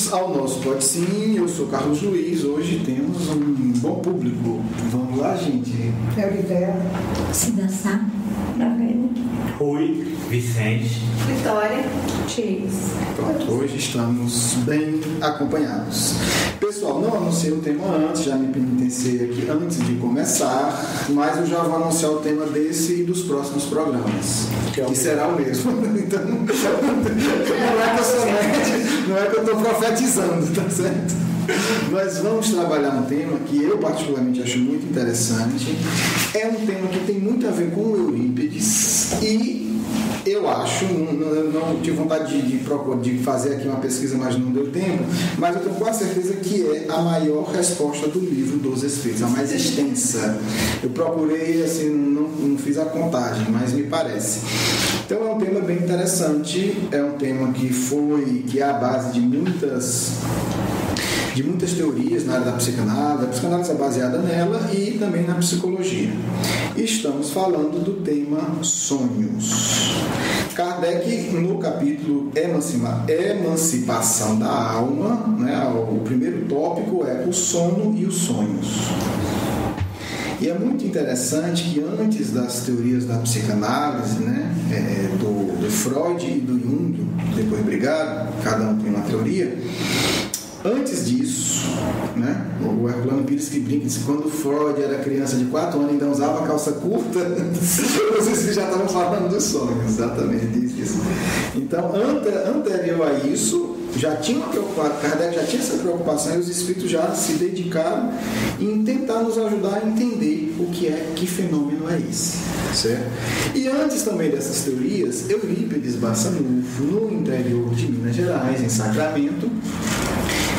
Bem-vindos ao nosso Pode Sim, eu sou Carlos Luiz, hoje temos um bom público. Vamos lá, gente? Eurivéia, Cidaçá, Marlene, Rui, Vicente, Vitória, Chase. Pronto, hoje estamos bem acompanhados. Pessoal, não anunciei o tema antes, já me penitenciei aqui antes de começar, mas eu já vou anunciar o tema desse e dos próximos programas, que será o mesmo. Então, não é que eu estou profetizando, tá certo? Nós vamos trabalhar um tema que eu particularmente acho muito interessante. É um tema que tem muito a ver com o Eurípides e eu acho, não tive vontade de fazer aqui uma pesquisa, mas não deu tempo, mas eu tenho quase certeza que é a maior resposta do livro dos Espíritos, a mais extensa. Eu procurei, assim, não fiz a contagem, mas me parece. Então é um tema bem interessante, é um tema que é a base de muitas teorias na área da psicanálise. A psicanálise é baseada nela e também na psicologia. Estamos falando do tema sonhos. Kardec, no capítulo Emancipação da Alma, né, o primeiro tópico é o sono e os sonhos. E é muito interessante que antes das teorias da psicanálise, né, do Freud e do Jung, depois brigaram, cada um tem uma teoria. Antes disso, né, o Herculano Pires que brinca que quando Freud era criança de 4 anos ainda usava calça curta, vocês já estavam falando dos sonhos, exatamente disso. Então, anterior a isso, já tinha Kardec já tinha essa preocupação e os espíritos já se dedicaram em tentar nos ajudar a entender que fenômeno é esse, certo? E antes também dessas teorias, Eurípides Barçanufo, no interior de Minas Gerais, em Sacramento,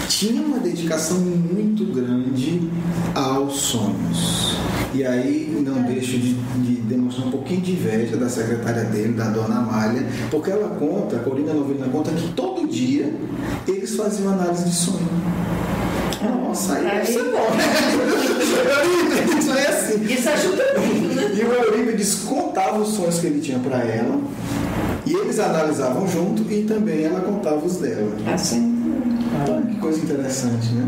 tinha uma dedicação muito grande aos sonhos. E aí não deixo de demonstrar um pouquinho de inveja da secretária dele, da dona Amália, porque ela conta, a Corina Novelina conta que todo dia eles faziam análise de sonho. Nossa, aí deve ser bom. Isso é assim. Isso ajuda muito, né? E o Eurípides contava os sonhos que ele tinha para ela, e eles analisavam junto, e também ela contava os dela. Assim. Que coisa interessante, né?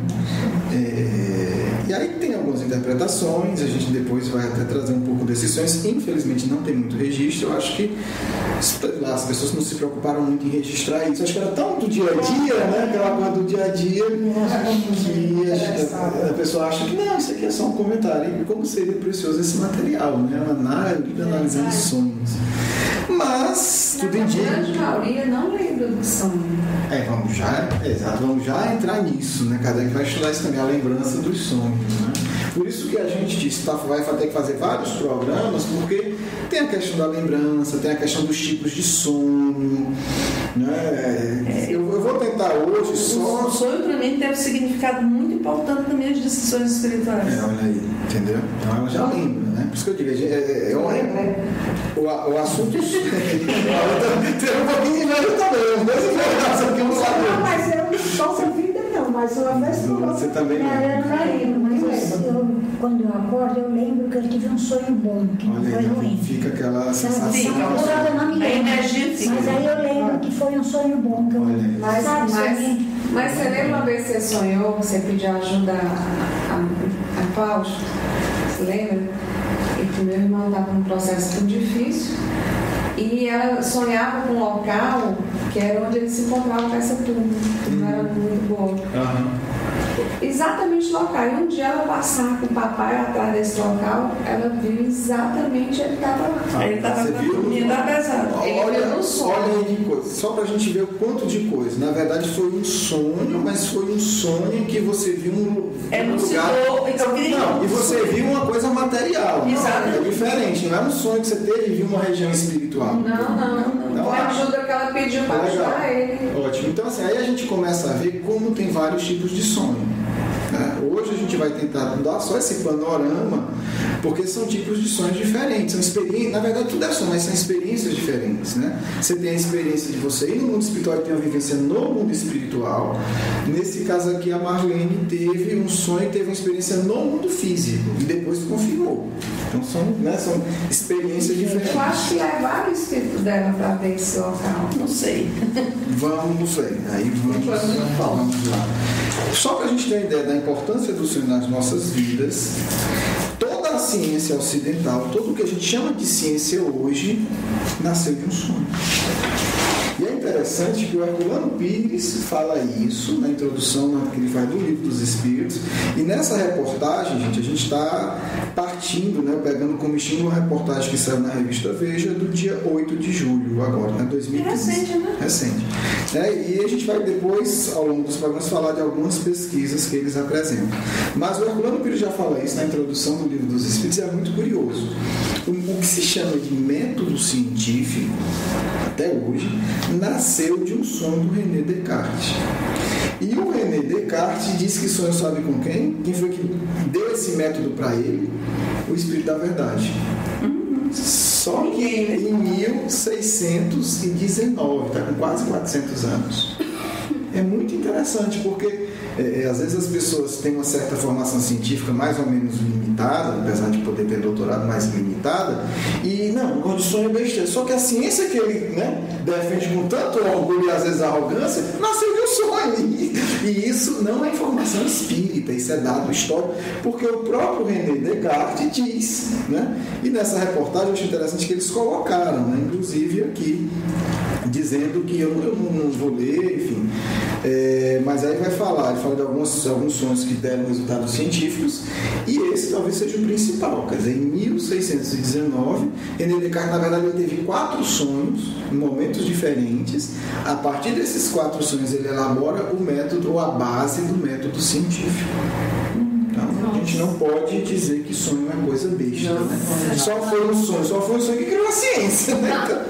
E aí tem algumas interpretações, a gente depois vai até trazer um pouco desses sonhos. Infelizmente não tem muito registro, eu acho que as pessoas não se preocuparam muito em registrar isso. Acho que era tão do dia a dia, né? Aquela coisa do dia a dia, que a pessoa acha que não, isso aqui é só um comentário. E como seria precioso esse material, né? Analisando sonhos. Mas, tudo indica. A grande maioria não lembra do sonho. Vamos já entrar nisso, né? Kardec vai estudar isso também, a lembrança dos sonhos, né? Por isso que a gente disse, vai ter que fazer vários programas, porque tem a questão da lembrança, tem a questão dos tipos de sonho, né? Eu vou tentar hoje só... O sonho, para mim, tem um significado muito importante nas minhas decisões espirituais. Olha aí, entendeu? Então ela já lembra, né? Por isso que eu digo, o assunto... Tem um pouquinho de velho também, mas informações aqui no lado. Não, mas eu não posso vida não, mas uma vez que você também não. Eu não lembro, mas quando eu acordo eu lembro que eu tive um sonho bom, que não foi ruim. Fica aquela sensação. Agora eu não me lembro, mas aí eu lembro que foi um sonho bom, que eu Mas você lembra uma vez que você sonhou, você pediu ajuda a Cláudia? Você lembra? E que meu irmão estava num processo tão difícil e ela sonhava com um local que era onde ele se encontrava com essa turma, que não era muito boa. Exatamente o local. E um dia ela passar com o papai atrás desse local, ela viu exatamente ele estava lá. Ele estava dormindo pesado. Olha aí de coisa, só pra gente ver o quanto de coisa. Na verdade foi um sonho, mas foi um sonho que você viu um lugar. Não, e você viu uma coisa material. Exato. É diferente, não é um sonho que você teve e viu uma região espiritual. Não. Foi a ajuda que ela pediu para ajudar ele. Ótimo. Então assim, aí a gente começa a ver como tem vários tipos de sonho. né? Hoje a gente vai tentar dar só esse panorama, porque são tipos de sonhos diferentes, são experiências, na verdade tudo é sonho, mas são experiências diferentes, né? Você tem a experiência de você ir no mundo espiritual e tem uma vivência no mundo espiritual. Nesse caso aqui, a Marlene teve um sonho, teve uma experiência no mundo físico e depois confirmou. Então são, né, são experiências diferentes. Eu acho que levaram o espírito dela para ver esse local. Não sei. Vamos lá. Só para a gente ter uma ideia da importância do sonho nas nossas vidas, toda a ciência ocidental, tudo o que a gente chama de ciência hoje, nasceu de um sonho. E é interessante que o Herculano Pires fala isso na introdução que ele faz do Livro dos Espíritos. E nessa reportagem, gente, a gente está partindo, né, pegando como estímulo uma reportagem que saiu na revista Veja do dia 8 de julho, agora, né, 2015. Recente, né? Recente. E a gente vai depois, ao longo dos programas, falar de algumas pesquisas que eles apresentam. Mas o Herculano Pires já fala isso na introdução do Livro dos Espíritos e é muito curioso. O que se chama de método científico, até hoje, nasceu de um sonho do René Descartes. E o René Descartes disse que sonhou, sabe com quem? Quem foi que deu esse método para ele? O Espírito da Verdade. Só que em 1619, está com quase 400 anos. É muito interessante, porque às vezes as pessoas têm uma certa formação científica mais ou menos limitada, apesar de poder ter doutorado mais limitada, e não, o de sonho é besteira. Só que a ciência que ele, né, defende com tanto orgulho e às vezes arrogância, nasceu de um sonho. E isso não é informação espírita, isso é dado histórico, porque o próprio René Descartes diz, né? E nessa reportagem eu acho interessante que eles colocaram, né, inclusive aqui, dizendo que eu não vou ler, enfim. Mas aí vai falar, ele fala de alguns sonhos que deram resultados científicos, e esse talvez seja o principal. Quer dizer, em 1619, René Descartes, na verdade, ele teve 4 sonhos em momentos diferentes. A partir desses 4 sonhos, ele elabora o método, ou a base do método científico. Então, a gente não pode dizer que sonho é coisa besta, né? Só foi um sonho que criou a ciência, né?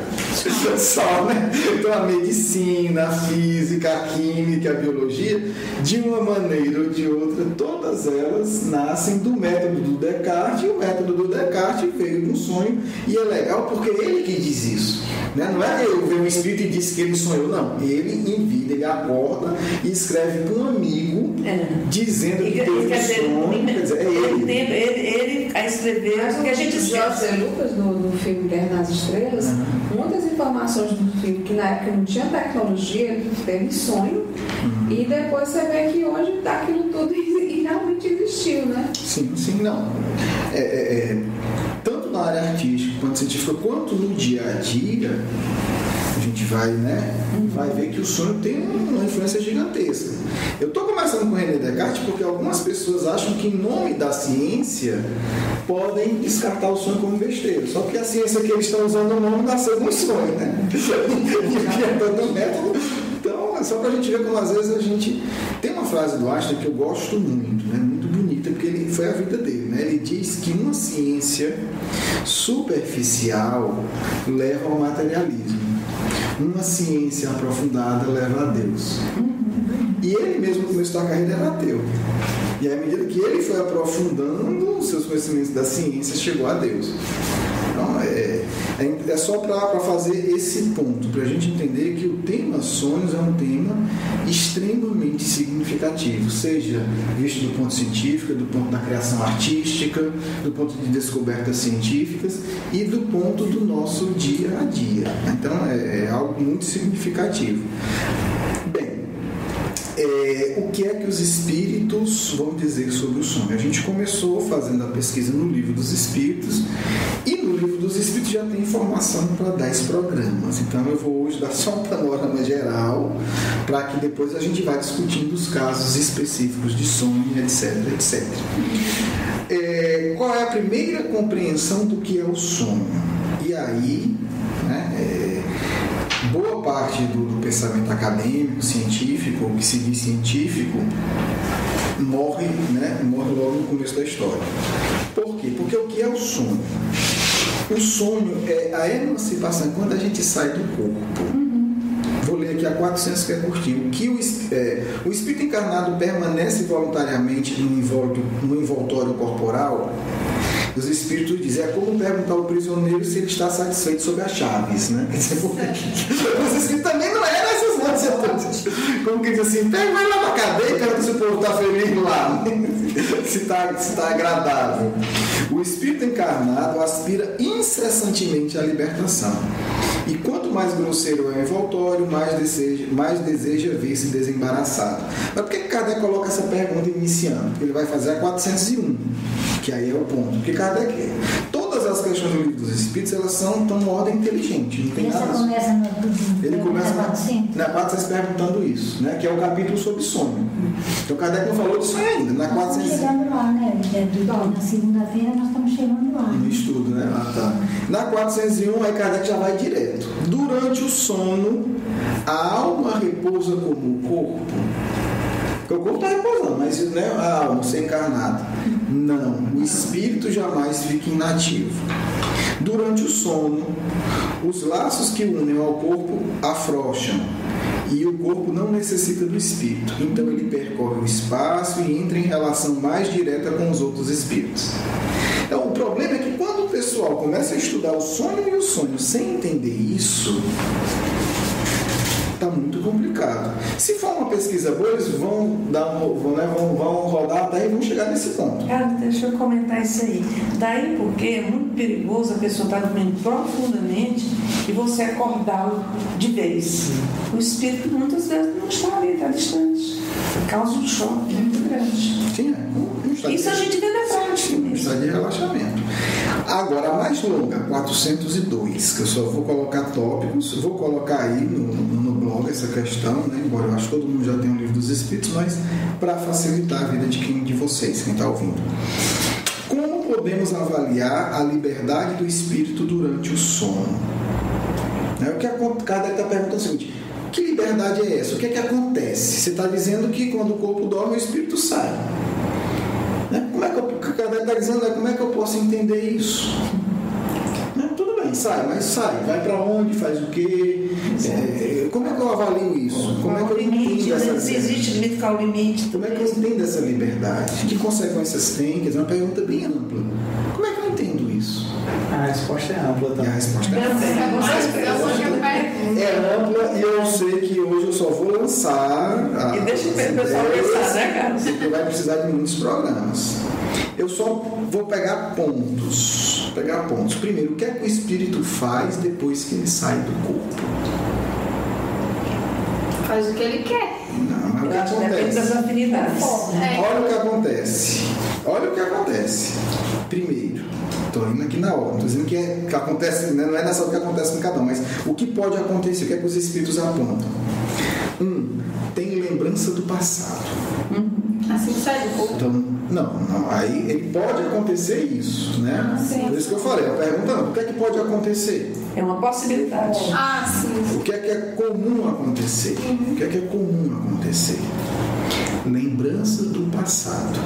Só, né? Então, a medicina, a física, a química, a biologia, de uma maneira ou de outra, todas elas nascem do método do Descartes, e o método do Descartes veio de um sonho, e é legal porque ele que diz isso, né? Não é eu ver um espírito e disse que ele sonhou, não. Ele em vida, ele acorda e escreve para um amigo dizendo que teve um sonho. Quer dizer, é ele a escrever, porque a gente José Lucas no filme Guerra nas Estrelas, muitas informações do filme que na época não tinha tecnologia, ele teve sonho, e depois você vê que hoje aquilo tudo realmente existiu, né? Sim, não. Tanto na área artística quanto científica, quanto no dia a dia, a gente vai, né, vai ver que o sonho tem uma influência gigantesca. Eu estou começando com o René Descartes porque algumas pessoas acham que em nome da ciência podem descartar o sonho como besteira. Só que a ciência que eles estão usando o nome nasceu de um sonho, né? Inventando método. Então, é só para a gente ver como às vezes a gente... Tem uma frase do Einstein que eu gosto muito, né? Muito bonita, porque foi a vida dele, né? Ele diz que uma ciência superficial leva ao materialismo. Uma ciência aprofundada leva a Deus. E ele mesmo, no começo da carreira, era ateu. E à medida que ele foi aprofundando os seus conhecimentos da ciência, chegou a Deus. Então, é só para fazer esse ponto, para a gente entender que o tema sonhos é um tema extremamente significativo, seja visto do ponto científico, do ponto da criação artística, do ponto de descobertas científicas e do ponto do nosso dia a dia. Então, é algo muito significativo. O que é que os espíritos vão dizer sobre o sonho? A gente começou fazendo a pesquisa no Livro dos Espíritos, e no Livro dos Espíritos já tem informação para 10 programas. Então eu vou hoje dar só um panorama geral, para que depois a gente vá discutindo os casos específicos de sonho, etc, etc. Qual é a primeira compreensão do que é o sonho? E aí, né, boa parte do pensamento acadêmico, científico, que se diz científico, morre logo no começo da história. Por quê? Porque o que é o sonho? O sonho é a emancipação, quando a gente sai do corpo. Vou ler aqui a 400, que é curtinho. Que o espírito encarnado permanece voluntariamente no envoltório corporal? Os espíritos dizem, é como perguntar ao prisioneiro se ele está satisfeito sobre as chaves, né? Os espíritos também não eram essas coisas. Como que diz assim, pega, vai lá pra cadeia e pergunta se o povo está feliz lá, se está agradável. O espírito encarnado aspira incessantemente à libertação. E quanto mais grosseiro é o envoltório, mais deseja ver-se desembaraçado. Mas por que Kardec coloca essa pergunta iniciando? Porque ele vai fazer a 401, que aí é o ponto. Porque Kardec, todas as questões do livro dos Espíritos, elas estão em ordem inteligente. Não tem nada. Ele começa na 400 perguntando isso, né? Que é o capítulo sobre sonho. Então Kardec não falou disso ainda. Na 400. Estamos chegando lá, né? Na segunda-feira nós estamos chegando lá. No estudo, né? Ah, tá. Na 401, aí Kardec já vai direto. Durante o sono, a alma repousa como o corpo. Porque o corpo está repousando, mas né, a alma, ser encarnada. Não, o espírito jamais fica inativo. Durante o sono, os laços que unem ao corpo afrouxam e o corpo não necessita do espírito. Então ele percorre o espaço e entra em relação mais direta com os outros espíritos. Então, o problema é que quando o pessoal começa a estudar o sonho e o sonho sem entender isso, está muito complicado. Se for uma pesquisa boa, eles vão rodar até e vão chegar nesse ponto. Cara, deixa eu comentar isso aí. Daí porque é muito perigoso a pessoa estar dormindo profundamente e você acordá-lo de vez. O espírito muitas vezes não está ali, está distante. Causa um choque muito grande. Sim, isso a gente vê na prática. Um estado de relaxamento. Agora, a mais longa, 402, que eu só vou colocar tópicos, vou colocar aí no blog essa questão, né? Embora eu acho que todo mundo já tenha um livro dos Espíritos, mas para facilitar a vida de vocês, quem está ouvindo. Como podemos avaliar a liberdade do espírito durante o sono? O que Kardec está perguntando é o seguinte: que liberdade é essa? O que é que acontece? Você está dizendo que quando o corpo dorme, o espírito sai. Como é que o Kardec está dizendo? Como é que eu posso entender isso? Tudo bem, sai, mas sai. Vai para onde? Faz o quê? Como é que eu avalio isso? Como é que eu entendo essa liberdade? Se existe limite, qual o limite? Como é que eu entendo essa liberdade? Que consequências tem? Quer dizer, uma pergunta bem ampla. Como é que eu entendo isso? A resposta é ampla também. A resposta é ampla e eu sei que hoje eu só vou lançar. E deixa o pessoal pensar, né, cara? Porque vai precisar de muitos programas. Eu só vou pegar pontos. Primeiro, o que é que o espírito faz depois que ele sai do corpo? Faz o que ele quer. Não, mas o que acontece? Depende das afinidades. Olha o que acontece. Primeiro, estou indo aqui na hora, estou dizendo que acontece, não é nessa hora que acontece com cada um, mas o que pode acontecer, o que é que os espíritos apontam? Tem lembrança do passado. Assim sai do corpo. Então, não, aí ele pode acontecer isso, né? Por isso que eu falei, a pergunta não, o que é que pode acontecer? É uma possibilidade. Sim. O que é comum acontecer? O que é comum acontecer? Lembrança do passado.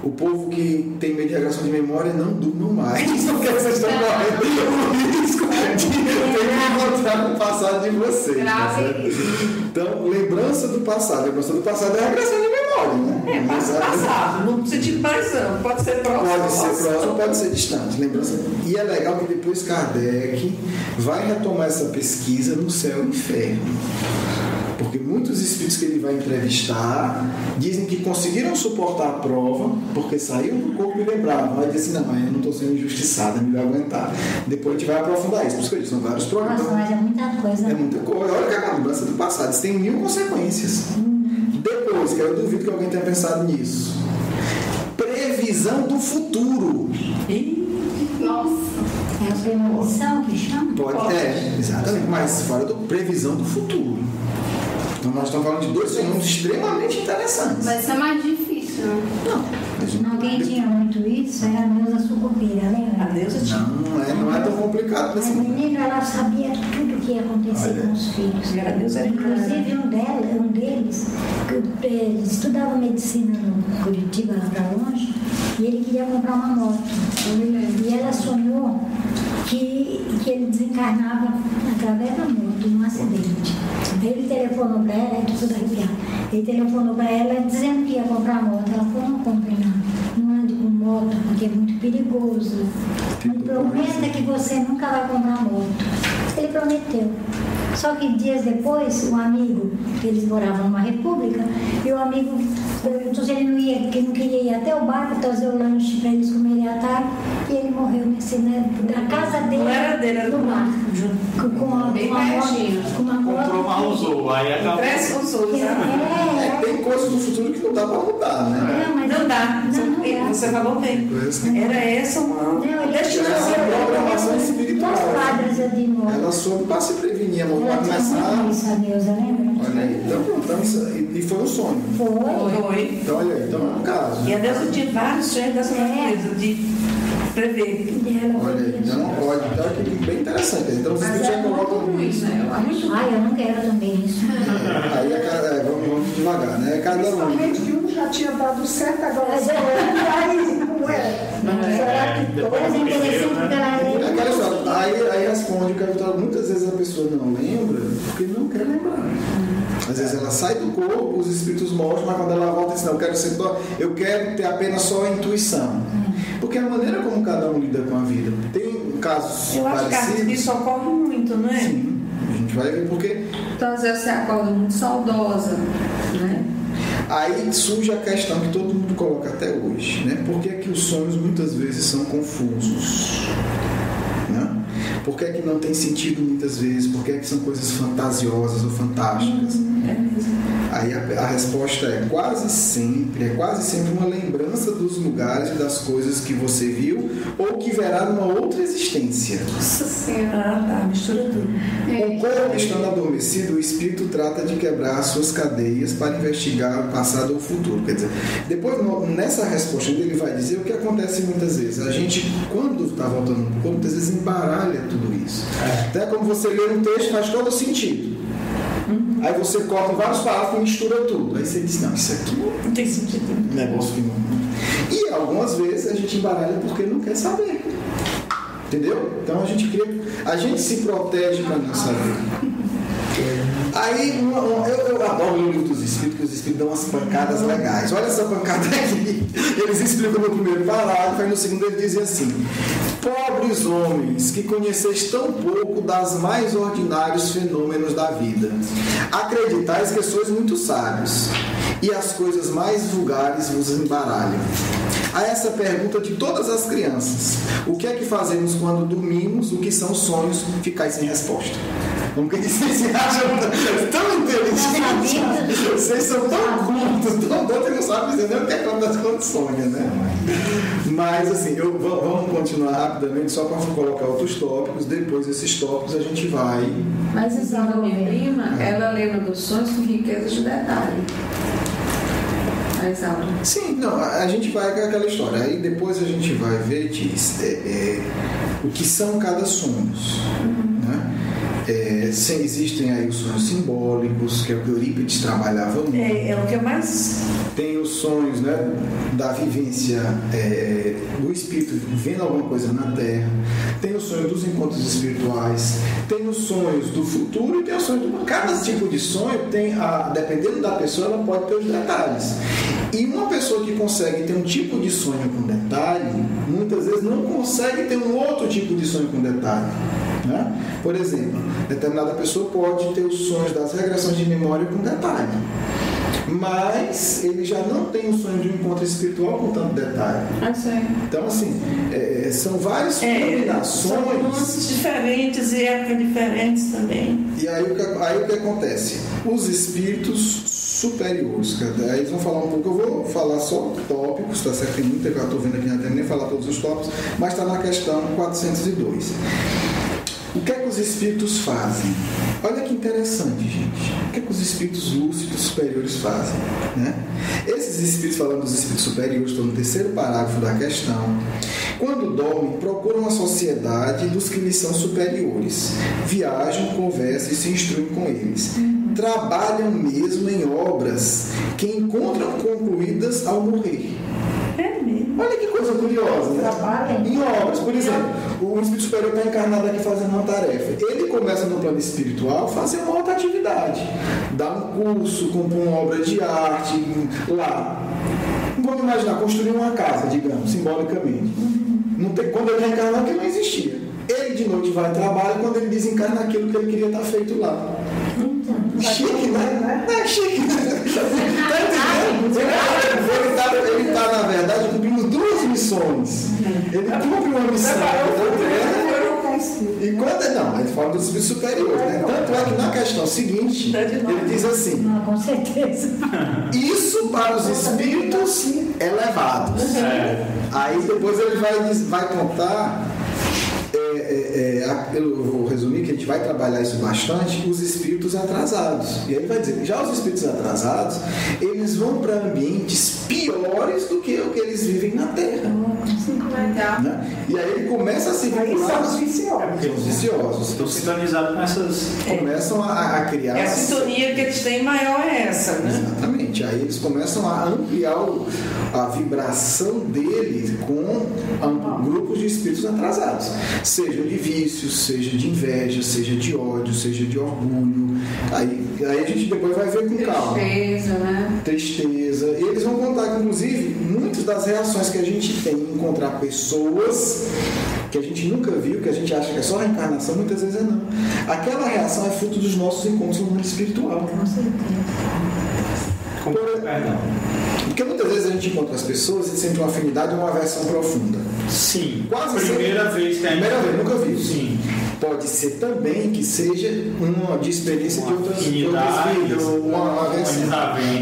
O povo que tem medo de regressão de memória não durmam mais. Porque vocês estão correndo o risco de ter que encontrar o passado de vocês. Tá certo? Então, lembrança do passado. Lembrança do passado é a regressão de memória, né? Passado. Não sentido mais não. Pode ser próximo. Pode ser próximo, pode ser distante. Lembrança. E é legal que depois Kardec vai retomar essa pesquisa no céu e inferno. Porque muitos espíritos que ele vai entrevistar dizem que conseguiram suportar a prova porque saíram do corpo e lembravam. Aí disse, não, mas eu não estou sendo injustiçado, é melhor aguentar. Depois a gente vai aprofundar isso, por isso que eu disse, são vários programas. Nossa, mas é muita coisa. É muita coisa. Olha que é a lembrança do passado, isso tem 1000 consequências. Depois, que eu duvido que alguém tenha pensado nisso. Previsão do futuro. Nossa. É a premonição que chama? Pode, exatamente, mas fora do previsão do futuro. Então nós estamos falando de 2 fenômenos extremamente interessantes. Mas isso é mais difícil, né? Não, quem tinha muito isso era a Neuza Sucupira, lembra? A Neuza tinha. Não é tão complicado. Mas a menina, ela sabia tudo o que ia acontecer com os filhos. A Neuza era inclusive um deles que estudava medicina no Curitiba, lá para longe, e ele queria comprar uma moto. E ela sonhou que ele desencarnava através da moto, num acidente. Ele telefonou para ela, é tudo arrepiado. Ele telefonou para ela dizendo que ia comprar moto. Ela falou, não compre não ande com moto, porque é muito perigoso. Não prometa que você nunca vai comprar moto. Ele prometeu. Só que dias depois, um amigo, eles moravam numa república, e o amigo perguntou se ele não ia, que não queria ir até o bar para trazer o lanche para eles comerem à tarde, e ele morreu na casa dele. Não era dele, era do mar. Com uma moto. Comprou, mas usou, aí acabou. Parece com os outros, né? Tem coisas do futuro que não dá para mudar, né? Não, mas Não dá. Não dá. Você falou bem. Era essa uma destinação. Programação espiritual. Duas quadras de moto. Ela soube para se prevenir, amor, para Ela tinha começar. isso, a Neuza, lembra? Olha aí, e foi um sonho. Foi. Então, olha aí, então é um caso. E a Deus tinha vários sonhos dessa natureza, de prever. Olha aí, então, olha, então é bem interessante. Então, vocês Mas já é colocam. muito ruim, né? Ai, eu não quero também isso. Aí vamos devagar, né? Cada um. Principalmente que um já tinha dado certo, agora Mas é. aí como é? Será que todas é interessante porque ela É aquela é. história, aí responde que a Vitória, muitas vezes a pessoa não lembra porque não quer lembrar. Às vezes ela sai do corpo, os espíritos mostram, mas quando ela volta diz, não, eu quero ter apenas só a intuição. Porque a maneira como cada um lida com a vida. Tem casos Eu acho que parecidos. isso ocorre muito, não é? Sim, a gente vai ver porque Então, às vezes você acorda muito saudosa, né? aí surge a questão que todo mundo coloca até hoje, né? Por que é que os sonhos muitas vezes são confusos? Né? Por que é que não tem sentido muitas vezes? Por que é que são coisas fantasiosas ou fantásticas? Aí a resposta é quase sempre uma lembrança dos lugares e das coisas que você viu ou que verá numa outra existência. Nossa Senhora. Ah, tá, mistura tudo. O corpo estando adormecido, o espírito trata de quebrar suas cadeias para investigar o passado ou o futuro. Quer dizer, depois nessa resposta ele vai dizer o que acontece muitas vezes. A gente, quando está voltando para o corpo, muitas vezes embaralha tudo isso. Até como você lê um texto, faz todo sentido. Aí você corta vários parágrafos e mistura tudo. Aí você diz, não, isso aqui Não tem sentido. é um negócio que não... E algumas vezes a gente embaralha porque não quer saber. Entendeu? Então a gente se protege para não saber. Aí eu adoro o livro dos Espíritos, porque os Espíritos dão umas pancadas legais. Olha essa pancada aqui. Eles explicam no primeiro parágrafo, aí no segundo ele dizem assim: pobres homens que conheceis tão pouco das mais ordinários fenômenos da vida, acreditais que sois muito sábios, e as coisas mais vulgares vos embaralham. A essa pergunta de todas as crianças: o que é que fazemos quando dormimos? O que são sonhos? Ficais sem resposta. Como que vocês se acham tão inteligentes? Vocês são tão cultos, tão doidos que não sabem dizer nem o que acontece quando sonha, né? Mas assim, vamos continuar rapidamente só para colocar outros tópicos. Depois desses tópicos a gente vai. Mas essa minha prima, ela lembra dos sonhos com riqueza de detalhe. A Isaura. Sim, não, a gente vai com aquela história. Aí depois a gente vai ver, Tis, o que são cada sonho. Né? Existem aí os sonhos simbólicos, que é o que Eurípides trabalhava muito. É o que eu mais... Tem os sonhos, né, da vivência do espírito vendo alguma coisa na Terra. Tem os sonhos dos encontros espirituais. Tem os sonhos do futuro e tem os sonhos do... Cada tipo de sonho tem, dependendo da pessoa, ela pode ter os detalhes. E uma pessoa que consegue ter um tipo de sonho com detalhe, muitas vezes não consegue ter um outro tipo de sonho com detalhe. Né? Por exemplo, determinada pessoa pode ter os sonhos das regressões de memória com detalhe, mas ele já não tem o sonho de um encontro espiritual com tanto detalhe. Então, assim, são várias combinações. São nuances diferentes e épocas diferentes também. E aí o que acontece? Os espíritos superiores, aí eles vão falar um pouco, eu vou falar só tópicos, tá certo? Tem muita que eu estou vendo aqui, não tenho nem falar todos os tópicos, mas está na questão 402. O que é que os espíritos fazem? Olha que interessante, gente. O que é que os espíritos lúcidos superiores fazem? Né? Esses espíritos, falando dos espíritos superiores, estou no terceiro parágrafo da questão. Quando dormem, procuram a sociedade dos que lhes são superiores. Viajam, conversam e se instruem com eles. Trabalham mesmo em obras que encontram concluídas ao morrer. É mesmo. Olha que coisa curiosa, né? Em obras, por exemplo, o espírito superior está encarnado aqui fazendo uma tarefa. Ele começa no plano espiritual fazer uma outra atividade. Dar um curso, comprar uma obra de arte lá. Vamos imaginar, construir uma casa, digamos, simbolicamente. Não tem, quando ele reencarnou, aquilo não existia. Ele de noite vai ao trabalho, quando ele desencarna aquilo que ele queria estar feito lá. Chique, né? É chique, né? Ele está, na verdade, cumprindo duas missões. Ele cumpre uma missão e quando não, ele fala dos espíritos superiores, né? Tanto é que na questão seguinte, ele diz assim: Não, com certeza. isso para os espíritos elevados. Aí depois ele vai contar. Eu vou resumir que a gente vai trabalhar isso bastante, os espíritos atrasados. E aí vai dizer, já os espíritos atrasados, eles vão para ambientes piores do que o que eles vivem na Terra. Né? E aí ele começa a se vincular. São os viciosos. Os viciosos. Estou sintonizado com essas. Começam a criar. A sintonia que eles têm maior é essa, né? Exatamente. Aí eles começam a ampliar a vibração deles com grupos de espíritos atrasados. Seja de vícios, seja de inveja, seja de ódio, seja de orgulho. Aí a gente depois vai ver com calma. Tristeza, né? Tristeza. E eles vão contar, inclusive, muitas das reações que a gente tem em encontrar pessoas que a gente nunca viu, que a gente acha que é só reencarnação, muitas vezes é não. Aquela reação é fruto dos nossos encontros no mundo espiritual. Com certeza. Porque muitas vezes a gente encontra as pessoas e sente uma afinidade ou uma aversão profunda. Sim. Quase primeira vez que a gente... Primeira vez, nunca vi. Sim. Pode ser também que seja uma de experiência de outras vidas. Uma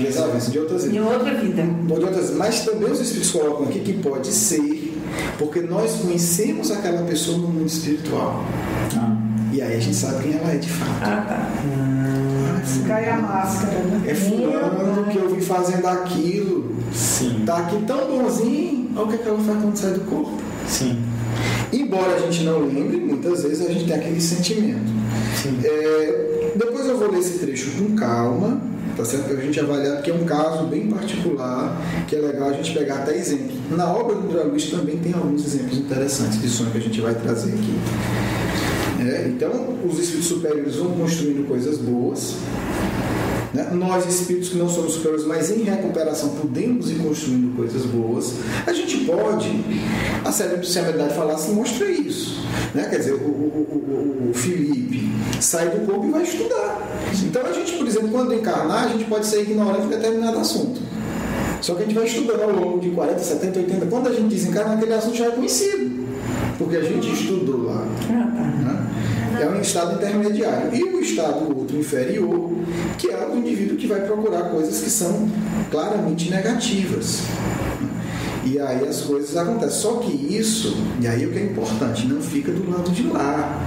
desavença de outras vidas. Em outra vida. Mas também os espíritos colocam aqui que pode ser porque nós conhecemos aquela pessoa no mundo espiritual. E aí a gente sabe quem ela é de fato. Cai a máscara, né? É fulano que eu vi fazendo aquilo. Sim. Tá aqui tão bonzinho. Olha o que ela faz quando sai do corpo. Sim. Embora a gente não lembre, muitas vezes a gente tem aquele sentimento. Depois eu vou ler esse trecho com calma, tá certo? Para a gente avaliar, porque é um caso bem particular, que é legal a gente pegar até exemplo. Na obra do André Luiz também tem alguns exemplos interessantes de sonho que a gente vai trazer aqui. Então, os espíritos superiores vão construindo coisas boas. Né? Nós, espíritos que não somos superiores, mas em recuperação, podemos ir construindo coisas boas. A gente pode, se a verdade falasse, mostra isso. Né? Quer dizer, o Felipe sai do corpo e vai estudar. Então, a gente, por exemplo, quando encarnar, a gente pode ser ignorante de determinado assunto. Só que a gente vai estudando ao longo de 40, 70, 80. Quando a gente desencarna, aquele assunto já é conhecido. Porque a gente estudou lá. Né? É um estado intermediário. E o estado outro inferior, que é o indivíduo que vai procurar coisas que são claramente negativas. E aí as coisas acontecem. Só que isso, e aí o que é importante, não fica do lado de lá.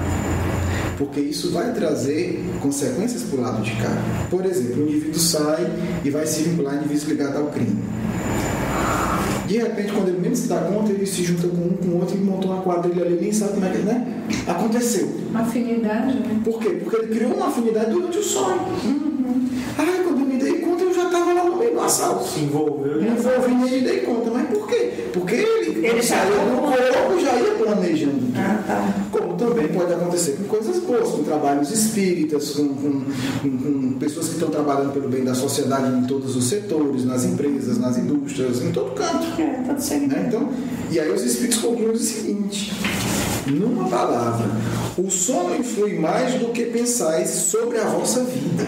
Porque isso vai trazer consequências para o lado de cá. Por exemplo, o indivíduo sai e vai se vincular a indivíduos ligados ao crime. De repente, quando ele menos se dá conta, ele se junta com um, com o outro e montou uma quadrilha ali, nem sabe como é que, né? Aconteceu. Afinidade, né? Por quê? Porque ele criou uma afinidade durante o sonho. Quando eu me dei conta, eu já estava lá no meio do assalto. Se envolveu. Me envolvi e me dei conta. Mas por quê? Porque ele saiu do corpo, já ia planejando. Como também pode acontecer com coisas boas, com trabalhos espíritas, com pessoas que estão trabalhando pelo bem da sociedade em todos os setores, nas empresas, nas indústrias, em todo canto. Né? Então, e aí os espíritos concluem o seguinte: numa palavra, o sono influi mais do que pensais sobre a vossa vida.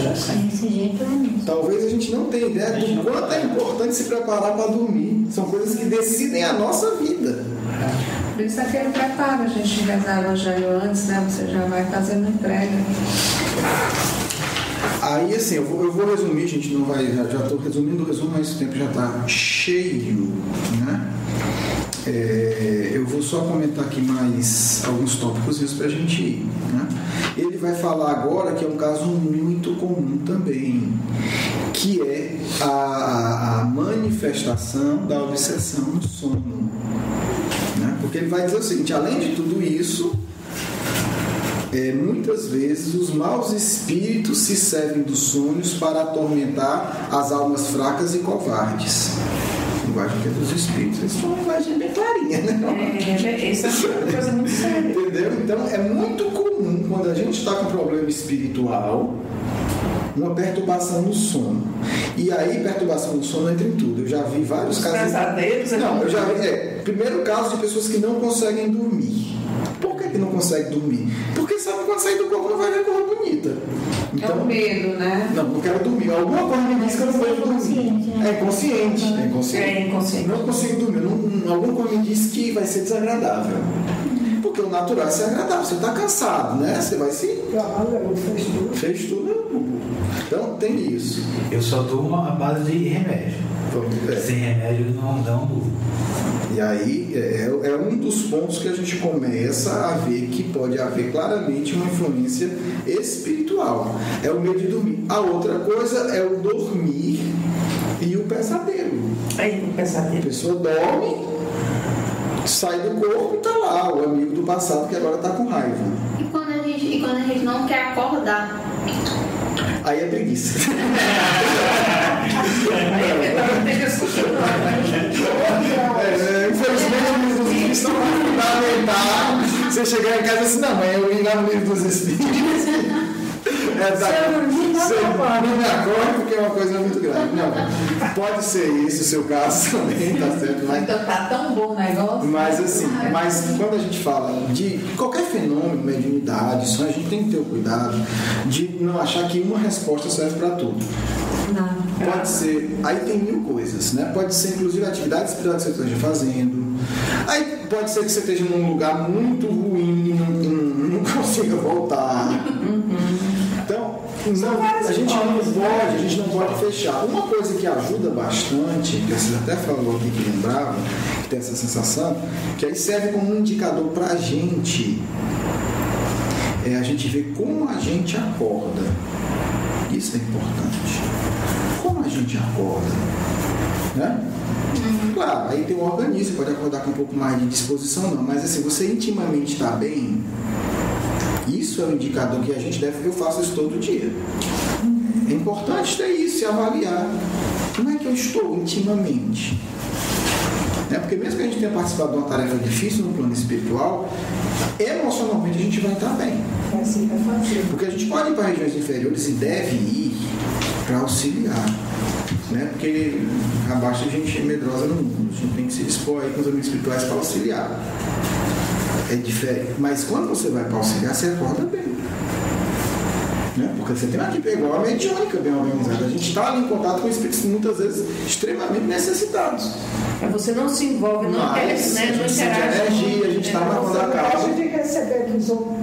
Desse jeito é mesmo. Talvez a gente não tenha ideia do quanto é importante se preparar para dormir. São coisas que decidem a nossa vida. Por isso é que ele prepara a gente rezar o evangelho antes, né? Você já vai fazendo entrega. Aí, assim, eu vou resumir, gente, não vai, já estou resumindo o resumo, mas o tempo já está cheio, né? Eu vou só comentar aqui mais alguns tópicos para a gente ir, né? Ele vai falar agora que é um caso muito comum também, que é a manifestação da obsessão no sono, né? Porque ele vai dizer o seguinte: além de tudo isso, muitas vezes os maus espíritos se servem dos sonhos para atormentar as almas fracas e covardes. A linguagem que é dos espíritos, isso é uma linguagem bem clarinha, né? Isso é uma coisa muito séria. Entendeu? Então é muito comum quando a gente está com problema espiritual, uma perturbação no sono. E aí, perturbação no sono entra em tudo. Eu já vi vários casos. Pesadelos, Não, eu já vi. Primeiro caso de pessoas que não conseguem dormir. Por que não consegue dormir? Porque sabe que quando sair do corpo não vai ver coisa bonita. É o medo, né? Não quero dormir. Alguma coisa me diz que eu não vou dormir. É inconsciente. É inconsciente. Não consigo dormir. Alguma coisa me diz que vai ser desagradável. Porque o natural é ser agradável. Você está cansado, né? Você vai se... Fez tudo. Então tem isso. Eu só durmo à base de remédio. Sem remédio não durmo. E aí é um dos pontos que a gente começa a ver que pode haver claramente uma influência espiritual. É o medo de dormir. A outra coisa é o dormir e o pesadelo. Aí, o pesadelo. A pessoa dorme, sai do corpo e está lá, o amigo do passado que agora está com raiva. E quando a gente não quer acordar? Aí é preguiça. Infelizmente, os livros estão fundamentais. Você chegar em casa e assim, não, mãe, eu li lá no livro dos Espíritos. Não me acordo porque é uma coisa muito grande. Não, pode ser esse o seu caso também, tá certo? Mas, então tá tão bom o negócio. Mas assim, quando a gente fala de qualquer fenômeno, mediunidade, isso a gente tem que ter o cuidado de não achar que uma resposta serve para tudo. Não. Pode ser, aí tem mil coisas, né? Pode ser inclusive atividade espiritual que você esteja fazendo. Aí pode ser que você esteja num lugar muito ruim e não consiga voltar. Então, a gente não pode fechar. Uma coisa que ajuda bastante, que você até falou aqui que lembrava, que tem essa sensação, que aí serve como um indicador para a gente ver como a gente acorda. Isso é importante. Como a gente acorda, né? Claro, aí tem um organismo, pode acordar com um pouco mais de disposição, não, mas assim, você intimamente está bem, isso é um indicador que a gente deve, eu faço isso todo dia. É importante ter isso, se avaliar. Como é que eu estou intimamente? Porque mesmo que a gente tenha participado de uma tarefa difícil no plano espiritual, emocionalmente a gente vai estar bem. Porque a gente pode ir para regiões inferiores e deve ir para auxiliar. Porque abaixo a gente é medrosa no mundo, a gente tem que se dispor aí com os amigos espirituais para auxiliar. É diferente. Mas quando você vai para auxiliar, você acorda bem. Porque você tem uma equipe igual a mediúnica bem organizada. A gente está ali em contato com espíritos muitas vezes extremamente necessitados. Mas você não se envolve, não interage. Energia, a gente está marcando a causa. de receber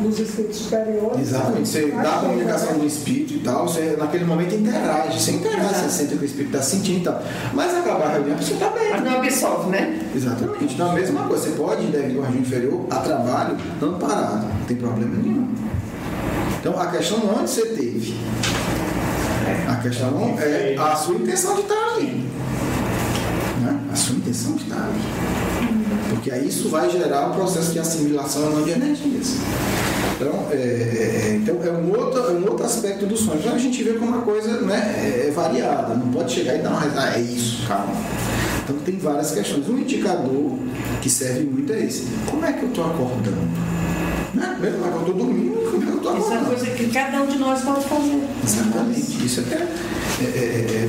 dos espíritos superiores. Exatamente. Você dá a comunicação do espírito e tal, você naquele momento interage. Você interage, você sente o que o espírito está sentindo e tal. Mas acabar a reunião, você está bem. Mas não absorve, né? Exatamente. Então a mesma coisa. Você pode ir deve ir uma região inferior a trabalho, não parado. Não tem problema nenhum. Então a questão não é onde você teve. A questão é a sua intenção de estar ali. A sua intenção de estar ali. Porque aí isso vai gerar um processo de assimilação não de energias. Então é um outro aspecto do sonho. Então a gente vê como uma coisa é variada. Não pode chegar e dar uma reza. É isso, calma. Então tem várias questões. Um indicador que serve muito é esse. Como é que eu estou acordando? Mesmo que eu estou dormindo, como é que eu estou acordando? Isso é uma coisa que cada um de nós pode fazer. Exatamente. Isso é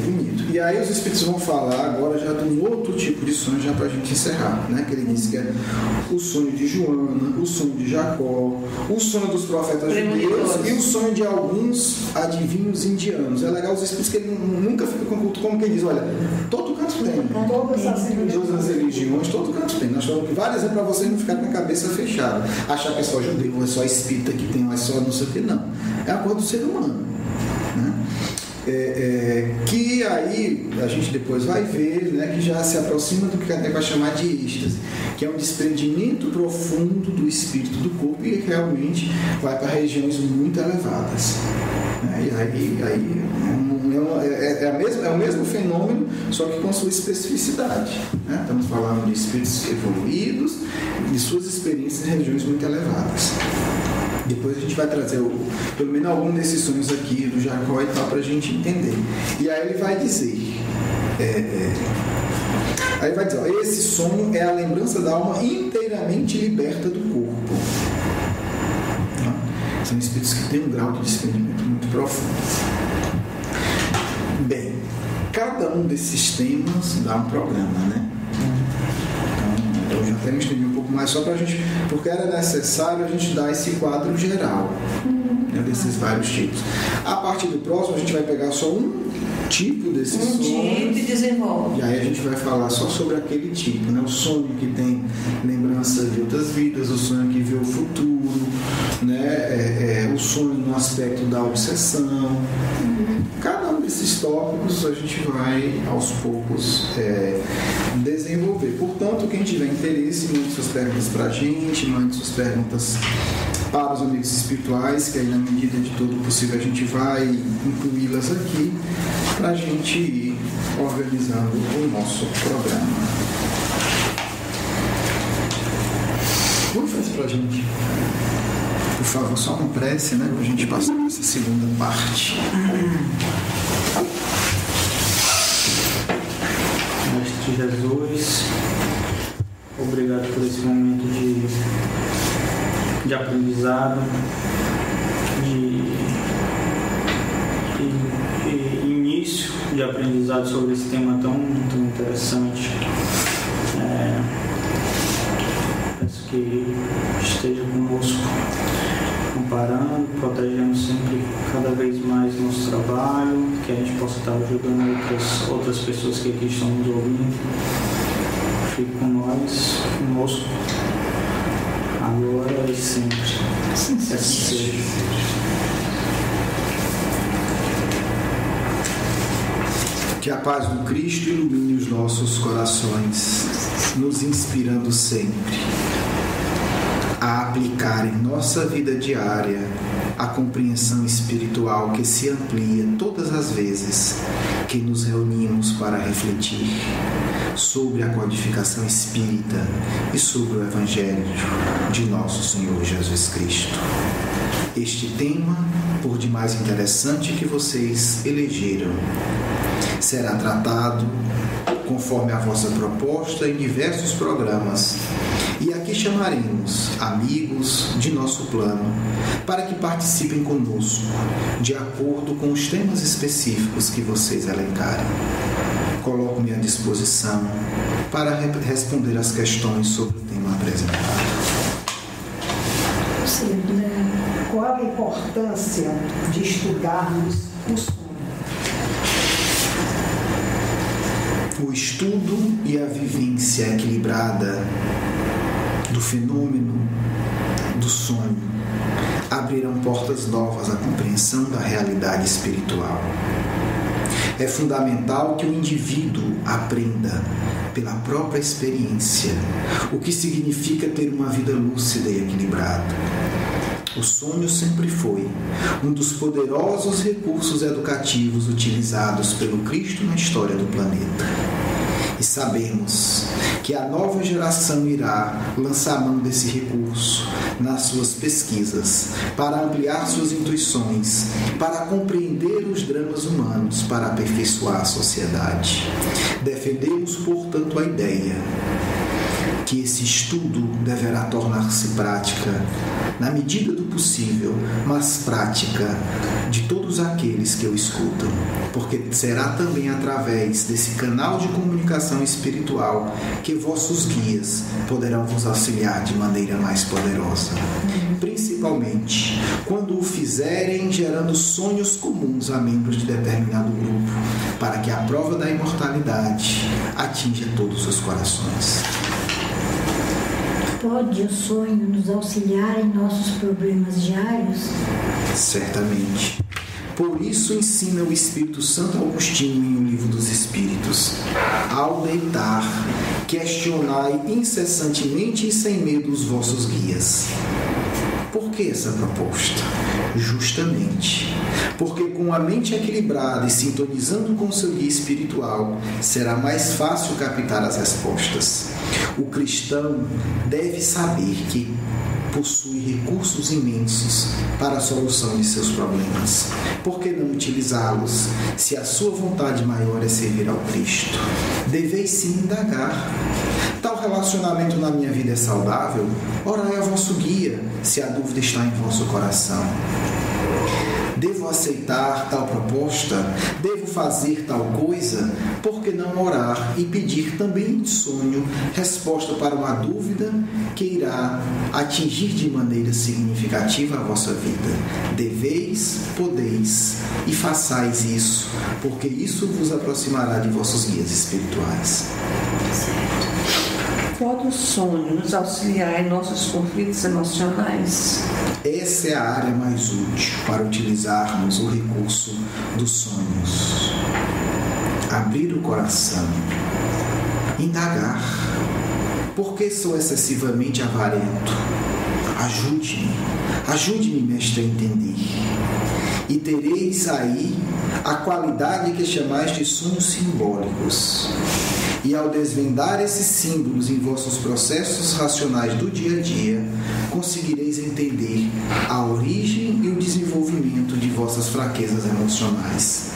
bonito. E aí os espíritos vão falar agora já de um outro tipo de sonho, já para a gente encerrar, que ele disse que é o sonho de Joana, o sonho de Jacó, o sonho dos profetas judeus e o sonho de alguns adivinhos indianos. É legal os espíritos que ele nunca fica com culto, como quem diz, olha, todo canto tem. Todas as religiões, todo canto tem. Nós falamos que vários exemplos para vocês não ficarem com a cabeça fechada. Achar que é só judeu, é só espírita que tem, é só não sei o que, não. É a coisa do ser humano. Que aí a gente depois vai ver, que já se aproxima do que Kardec vai chamar de êxtase, que é um desprendimento profundo do espírito do corpo e realmente vai para regiões muito elevadas. E aí é o mesmo fenômeno, só que com sua especificidade. Estamos falando de espíritos evoluídos, de suas experiências em regiões muito elevadas. Depois a gente vai trazer pelo menos algum desses sonhos aqui do Jacó e tal para a gente entender. E aí ele vai dizer Aí vai dizer, ó, esse sonho é a lembrança da alma inteiramente liberta do corpo. São espíritos que têm um grau de desprendimento muito profundo. Bem, cada um desses temas dá um programa, né? Então, eu já até me estendi um pouco mais só para a gente, porque era necessário a gente dar esse quadro geral, né, desses vários tipos. A partir do próximo, a gente vai pegar só um tipo desses sonhos. Tipo e desenvolve. E aí a gente vai falar só sobre aquele tipo, né? O sonho que tem lembrança de outras vidas, o sonho que vê o futuro, né? O sonho no aspecto da obsessão. Cada um desses tópicos a gente vai aos poucos desenvolver. Portanto, quem tiver interesse, mande suas perguntas para a gente, mande suas perguntas para os amigos espirituais, que aí na medida de todo possível a gente vai incluí-las aqui para a gente ir organizando o nosso programa. Como faz para a gente? Por favor, só uma prece, né? Para a gente passar para essa segunda parte. Mestre Jesus, obrigado por esse momento de aprendizado, de início de aprendizado sobre esse tema tão interessante. Peço que esteja conosco, amparando, protegendo sempre cada vez mais nosso trabalho, que a gente possa estar ajudando outras pessoas que aqui estão nos ouvindo. Fique com nós, conosco, agora e sempre. Assim seja. Que a paz do Cristo ilumine os nossos corações, nos inspirando sempre a aplicar em nossa vida diária a compreensão espiritual que se amplia todas as vezes que nos reunimos para refletir sobre a codificação espírita e sobre o Evangelho de nosso Senhor Jesus Cristo. Este tema, por demais interessante que vocês elegeram, será tratado conforme a vossa proposta em diversos programas, e aqui chamaremos amigos de nosso plano para que participem conosco de acordo com os temas específicos que vocês elencarem. Coloco-me à disposição para responder as questões sobre o tema apresentado. Qual a importância de estudarmos o sonho? O estudo e a vivência equilibrada do fenômeno do sonho abrirão portas novas à compreensão da realidade espiritual. É fundamental que o indivíduo aprenda pela própria experiência o que significa ter uma vida lúcida e equilibrada. O sonho sempre foi um dos poderosos recursos educativos utilizados pelo Cristo na história do planeta. E sabemos que a nova geração irá lançar mão desse recurso nas suas pesquisas, para ampliar suas intuições, para compreender os dramas humanos, para aperfeiçoar a sociedade. Defendemos, portanto, a ideia que esse estudo deverá tornar-se prática na medida do possível, mas prática de todos aqueles que o escutam, porque será também através desse canal de comunicação espiritual que vossos guias poderão vos auxiliar de maneira mais poderosa, principalmente quando o fizerem gerando sonhos comuns a membros de determinado grupo, para que a prova da imortalidade atinja todos os corações. Pode o sonho nos auxiliar em nossos problemas diários? Certamente. Por isso ensina o Espírito Santo Agostinho em O Livro dos Espíritos: ao deitar, questionai incessantemente e sem medo os vossos guias. Por que essa proposta? Justamente porque com a mente equilibrada e sintonizando com o seu guia espiritual, será mais fácil captar as respostas. O cristão deve saber que, possui recursos imensos para a solução de seus problemas. Por que não utilizá-los, se a sua vontade maior é servir ao Cristo? Deveis sim indagar. Tal relacionamento na minha vida é saudável? Orai a vosso guia, se a dúvida está em vosso coração. Devo aceitar tal proposta? Devo fazer tal coisa? Por que não orar e pedir também em sonho resposta para uma dúvida que irá atingir de maneira significativa a vossa vida? Deveis, podeis e façais isso, porque isso vos aproximará de vossos guias espirituais. Pode o sonho nos auxiliar em nossos conflitos emocionais? Essa é a área mais útil para utilizarmos o recurso dos sonhos. Abrir o coração, indagar. Por que sou excessivamente avarento? Ajude-me, mestre, a entender. E tereis aí a qualidade que chamais de sonhos simbólicos. E ao desvendar esses símbolos em vossos processos racionais do dia a dia, conseguireis entender a origem e o desenvolvimento de vossas fraquezas emocionais.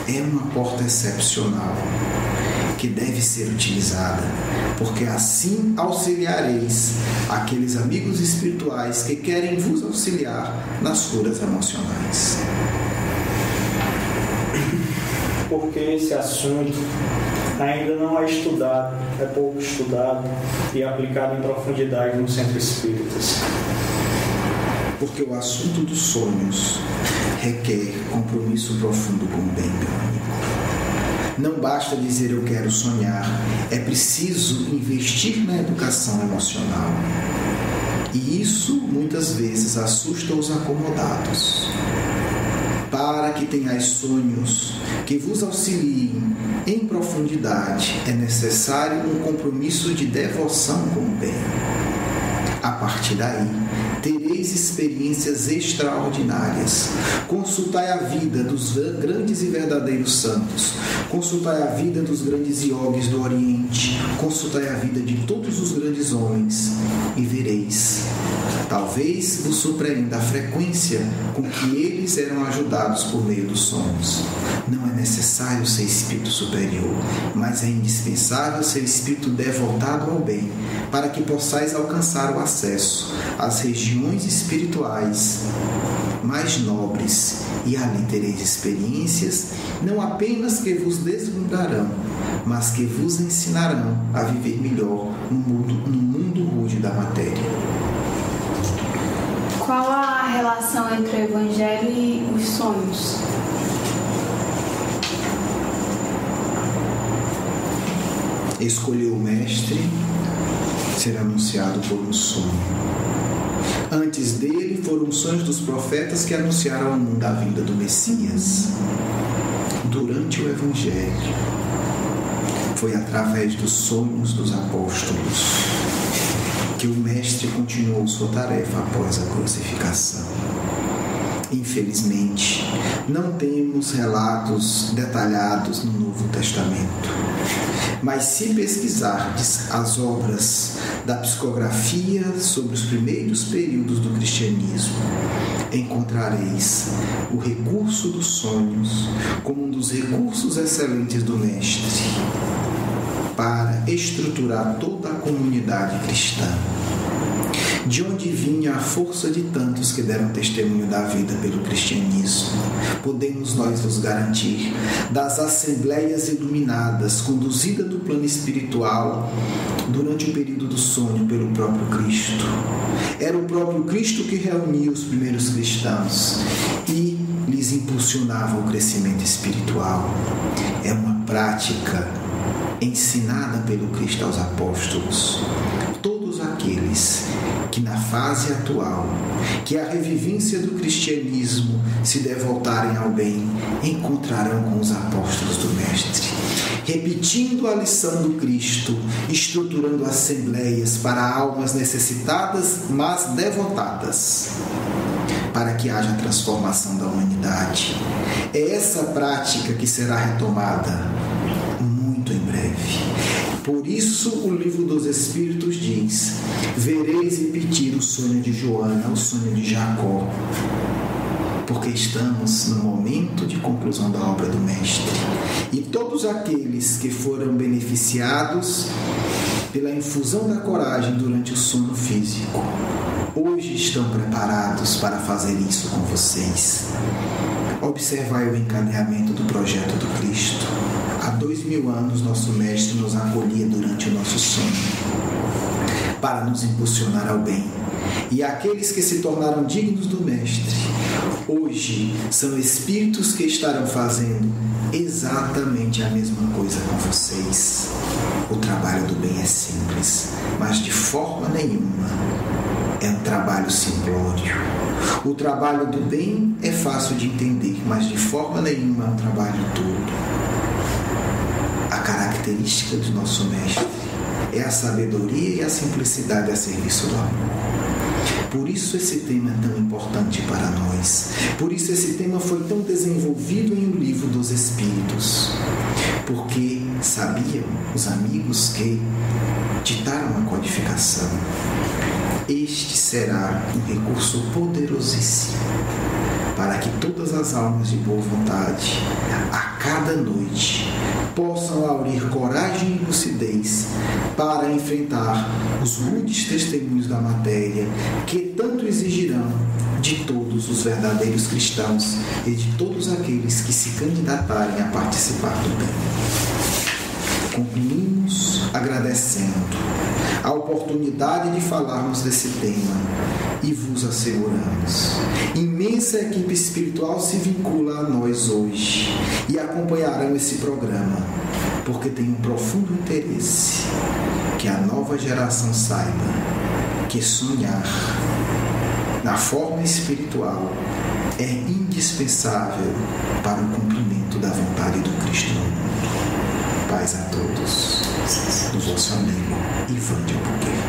É uma porta excepcional que deve ser utilizada, porque assim auxiliareis aqueles amigos espirituais que querem vos auxiliar nas curas emocionais. Porque esse assunto ainda não é estudado, é pouco estudado e aplicado em profundidade no Centro Espíritas. Porque o assunto dos sonhos requer compromisso profundo com o bem, meu amigo. Não basta dizer eu quero sonhar, é preciso investir na educação emocional. E isso muitas vezes assusta os acomodados. Para que tenhais sonhos que vos auxiliem em profundidade, é necessário um compromisso de devoção com o bem. A partir daí, tereis experiências extraordinárias. Consultai a vida dos grandes e verdadeiros santos. Consultai a vida dos grandes yogis do Oriente. Consultai a vida de todos os grandes homens e vereis. Talvez vos surpreenda a frequência com que eles eram ajudados por meio dos sonhos. Não é necessário ser espírito superior, mas é indispensável ser espírito devotado ao bem, para que possais alcançar o acesso às regiões espirituais mais nobres, e ali tereis experiências não apenas que vos deslumbrarão, mas que vos ensinarão a viver melhor no mundo rude da matéria. Qual a relação entre o Evangelho e os sonhos? Escolheu o mestre ser anunciado por um sonho. Antes dele foram os sonhos dos profetas que anunciaram ao mundo a vinda do Messias. Durante o Evangelho, foi através dos sonhos dos apóstolos que o mestre continuou sua tarefa após a crucificação. Infelizmente, não temos relatos detalhados no Novo Testamento, mas se pesquisardes as obras da psicografia sobre os primeiros períodos do cristianismo, encontrareis o recurso dos sonhos como um dos recursos excelentes do mestre para estruturar toda a comunidade cristã. De onde vinha a força de tantos que deram testemunho da vida pelo cristianismo? Podemos nós nos garantir das assembleias iluminadas, conduzidas do plano espiritual durante o período do sonho pelo próprio Cristo. Era o próprio Cristo que reunia os primeiros cristãos e lhes impulsionava o crescimento espiritual. É uma prática ensinada pelo Cristo aos apóstolos. Todos aqueles que na fase atual, que é a revivência do cristianismo, se devotarem ao bem, encontrarão com os apóstolos do Mestre, repetindo a lição do Cristo, estruturando assembleias para almas necessitadas, mas devotadas, para que haja transformação da humanidade. É essa prática que será retomada muito em breve. Por isso o livro dos Espíritos diz: vereis repetir o sonho de Joana, o sonho de Jacó, porque estamos no momento de conclusão da obra do Mestre. E todos aqueles que foram beneficiados pela infusão da coragem durante o sono físico, hoje estão preparados para fazer isso com vocês. Observai o encadeamento do projeto do Cristo. Há 2000 anos nosso Mestre nos acolhia durante o nosso sono, para nos impulsionar ao bem. E aqueles que se tornaram dignos do Mestre, hoje são espíritos que estarão fazendo exatamente a mesma coisa com vocês. O trabalho do bem é simples, mas de forma nenhuma é um trabalho simplório. O trabalho do bem é fácil de entender, mas de forma nenhuma é um trabalho todo. A característica do nosso Mestre é a sabedoria e a simplicidade a serviço do amor. Por isso esse tema é tão importante para nós. Por isso esse tema foi tão desenvolvido em O Livro dos Espíritos. Porque sabiam os amigos que ditaram a codificação: este será um recurso poderosíssimo para que todas as almas de boa vontade, a cada noite, possam aurir coragem e lucidez para enfrentar os rudes testemunhos da matéria que tanto exigirão de todos os verdadeiros cristãos e de todos aqueles que se candidatarem a participar do bem. Concluímos agradecendo a oportunidade de falarmos desse tema e vos asseguramos: imensa equipe espiritual se vincula a nós hoje e acompanharão esse programa, porque tem um profundo interesse que a nova geração saiba que sonhar na forma espiritual é indispensável para o cumprimento da vontade do Cristo no mundo. Paz a todos, do vosso amigo Ivan de Albuquerque.